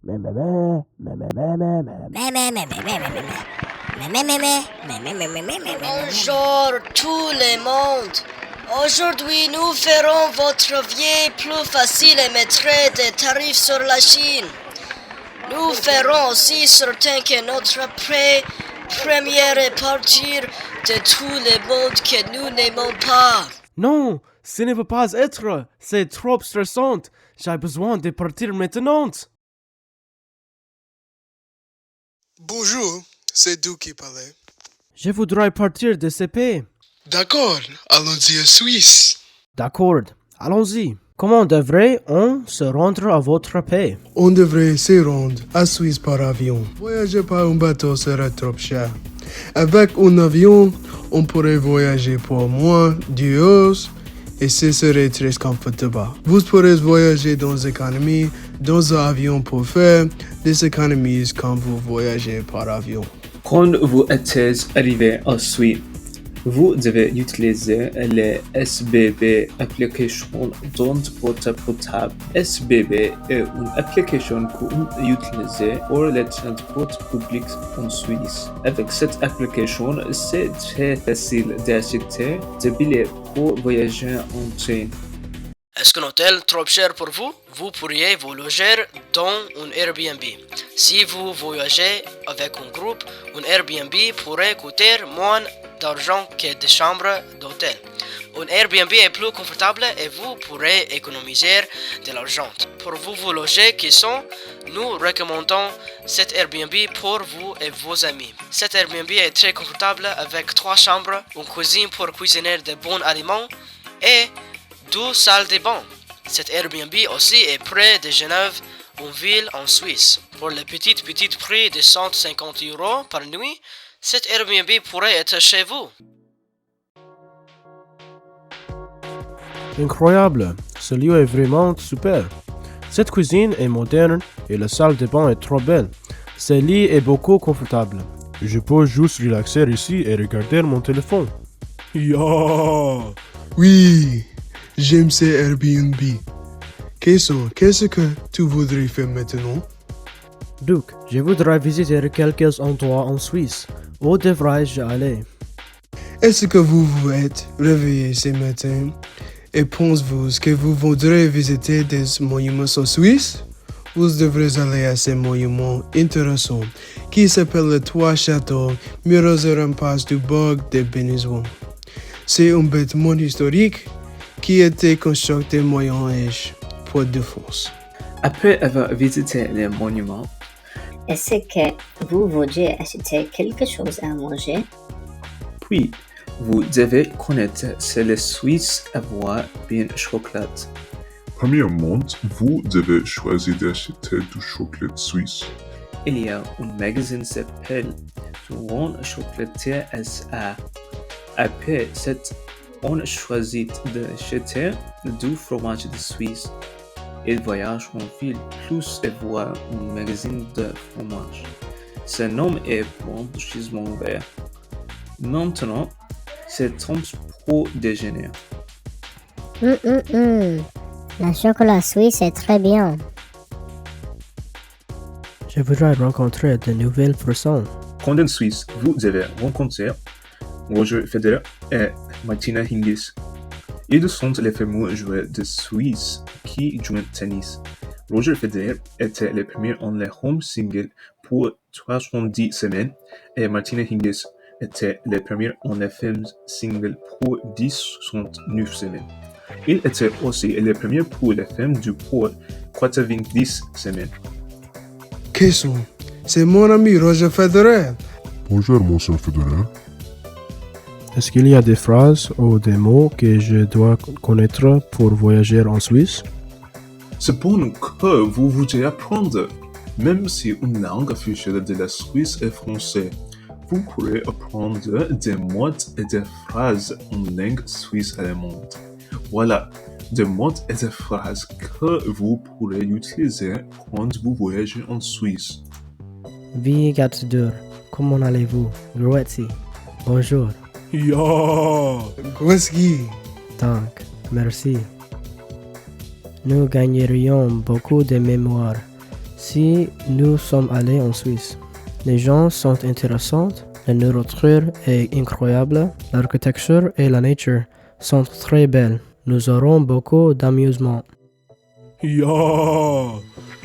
Bonjour tout le monde. Aujourd'hui, nous ferons votre vie plus facile et mettrons des tarifs sur la Chine. Nous ferons aussi certain que notre première est partir de tout le monde que nous n'aimons pas. Non, ce ne peut pas être. C'est trop stressant. J'ai besoin de partir maintenant. Bonjour, c'est Doux qui parlait. Je voudrais partir de ce pays. D'accord, allons-y à Suisse. D'accord, allons-y. Comment devrait-on se rendre à votre pays? On devrait se rendre à Suisse par avion. Voyager par un bateau serait trop cher. Avec un avion, on pourrait voyager pour moins d'1 et ce serait très confortable. Vous pourrez voyager dans l'économie, dans un avion pour faire des économies quand vous voyagez par avion. Quand vous êtes arrivé à Suisse, vous devez utiliser les SBB application dans votre portable. SBB est une application qu'on utilise pour le transport public en Suisse. Avec cette application, c'est très facile d'acheter des billets pour voyager en train. Est-ce qu'un hôtel trop cher pour vous? Vous pourriez vous loger dans un Airbnb. Si vous voyagez avec un groupe, un Airbnb pourrait coûter moins d'argent que des chambres d'hôtel. Un Airbnb est plus confortable et vous pourrez économiser de l'argent. Pour vous loger qui sont, nous recommandons cet Airbnb pour vous et vos amis. Cet Airbnb est très confortable avec 3 chambres, une cuisine pour cuisiner de bons aliments et 2 salles de bain. Cet Airbnb aussi est près de Genève, une ville en Suisse. Pour le petit prix de 150 € par nuit, cet Airbnb pourrait être chez vous. Incroyable, ce lieu est vraiment super. Cette cuisine est moderne et la salle de bain est trop belle. Ce lit est beaucoup confortable. Je peux juste relaxer ici et regarder mon téléphone. Yeah! Oui, j'aime ces Airbnb. Qu'est-ce que tu voudrais faire maintenant? Duc, je voudrais visiter quelques endroits en Suisse. Où devrais-je aller? Est-ce que vous vous êtes réveillé ce matin et pensez-vous que vous voudrez visiter des monuments en Suisse? Vous devrez aller à ces monuments intéressants qui s'appellent les 3 châteaux murs et remparts du bourg de Bénézouan. C'est un bâtiment historique qui a été construit au Moyen-Âge pour défense. Après avoir visité les monuments, est-ce que vous voudriez acheter quelque chose à manger? puis vous devez connaître si les Suisses avoir bien chocolat. Premièrement, vous devez choisir d'acheter du chocolat suisse. Il y a un magasin qui s'appelle Touron Chocolatier SA. Après cette, on choisit d'acheter du fromage de Suisse. Il voyage en ville plus et voit un magasin de fromage. Son nom est Blanchissement Vert. Maintenant, c'est temps pour déjeuner. Le chocolat suisse est très bien. Je voudrais rencontrer de nouvelles personnes. Quand en Suisse, vous devez rencontrer Roger Federer et Martina Hingis. Ils sont les fameux joueurs de Suisse qui jouent tennis. Roger Federer était le premier en le home single pour 70 semaines et Martina Hingis était le premier en le femme single pour 19 semaines. Il était aussi le premier pour les femmes du pour 90 semaines. Question, c'est mon ami Roger Federer. Bonjour, monsieur Federer. Est-ce qu'il y a des phrases ou des mots que je dois connaître pour voyager en Suisse? C'est bon que vous voudrez apprendre. Même si une langue officielle de la Suisse est français, vous pourrez apprendre des mots et des phrases en langue suisse allemande. Voilà, des mots et des phrases que vous pourrez utiliser quand vous voyagez en Suisse. Wie geht's dir? Comment allez-vous? Grüezi. Bonjour. Yeah! Gweski. Dank. Merci. Nous gagnerions beaucoup de mémoire Si nous sommes allés en Suisse, les gens sont intéressants, la nourriture est incroyable, l'architecture et la nature sont très belles. Nous aurons beaucoup d'amusement. Ja!